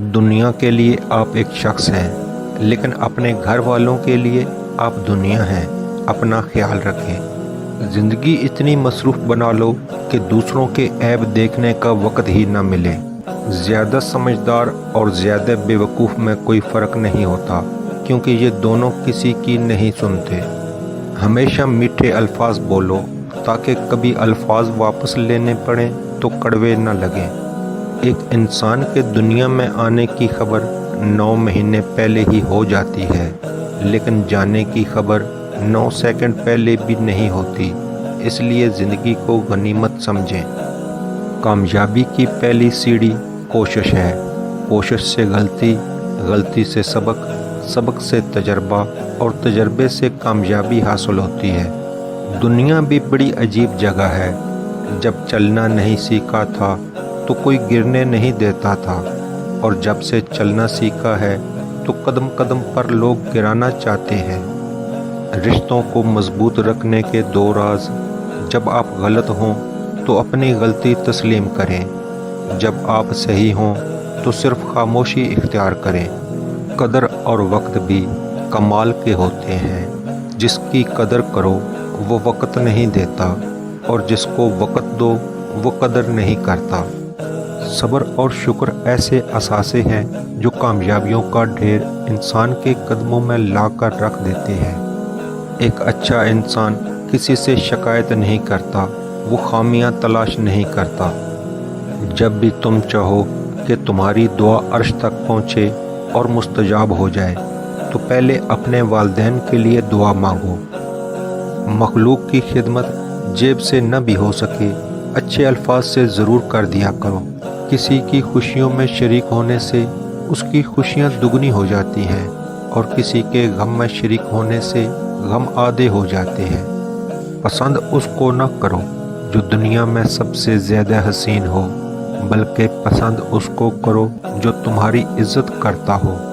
دنیا کے لیے آپ ایک شخص ہیں، لیکن اپنے گھر والوں کے لیے آپ دنیا ہیں۔ اپنا خیال رکھیں۔ زندگی اتنی مصروف بنا لو کہ دوسروں کے عیب دیکھنے کا وقت ہی نہ ملے۔ زیادہ سمجھدار اور زیادہ بے وقوف میں کوئی فرق نہیں ہوتا، کیونکہ یہ دونوں کسی کی نہیں سنتے۔ ہمیشہ میٹھے الفاظ بولو تاکہ کبھی الفاظ واپس لینے پڑیں تو کڑوے نہ لگیں۔ ایک انسان کے دنیا میں آنے کی خبر 9 مہینے پہلے ہی ہو جاتی ہے، لیکن جانے کی خبر 9 سیکنڈ پہلے بھی نہیں ہوتی۔ اس لیے زندگی کو غنیمت سمجھیں۔ کامیابی کی پہلی سیڑھی کوشش ہے۔ کوشش سے غلطی، غلطی سے سبق، سبق سے تجربہ اور تجربے سے کامیابی حاصل ہوتی ہے۔ دنیا بھی بڑی عجیب جگہ ہے۔ جب چلنا نہیں سیکھا تھا تو کوئی گرنے نہیں دیتا تھا، اور جب سے چلنا سیکھا ہے تو قدم قدم پر لوگ گرانا چاہتے ہیں۔ رشتوں کو مضبوط رکھنے کے 2 راز: جب آپ غلط ہوں تو اپنی غلطی تسلیم کریں، جب آپ صحیح ہوں تو صرف خاموشی اختیار کریں۔ قدر اور وقت بھی کمال کے ہوتے ہیں۔ جس کی قدر کرو وہ وقت نہیں دیتا، اور جس کو وقت دو وہ قدر نہیں کرتا۔ صبر اور شکر ایسے اثاثے ہیں جو کامیابیوں کا ڈھیر انسان کے قدموں میں لا کر رکھ دیتے ہیں۔ ایک اچھا انسان کسی سے شکایت نہیں کرتا، وہ خامیاں تلاش نہیں کرتا۔ جب بھی تم چاہو کہ تمہاری دعا عرش تک پہنچے اور مستجاب ہو جائے تو پہلے اپنے والدین کے لیے دعا مانگو۔ مخلوق کی خدمت جیب سے نہ بھی ہو سکے، اچھے الفاظ سے ضرور کر دیا کرو۔ کسی کی خوشیوں میں شریک ہونے سے اس کی خوشیاں دگنی ہو جاتی ہیں، اور کسی کے غم میں شریک ہونے سے غم آدھے ہو جاتے ہیں۔ پسند اس کو نہ کرو جو دنیا میں سب سے زیادہ حسین ہو، بلکہ پسند اس کو کرو جو تمہاری عزت کرتا ہو۔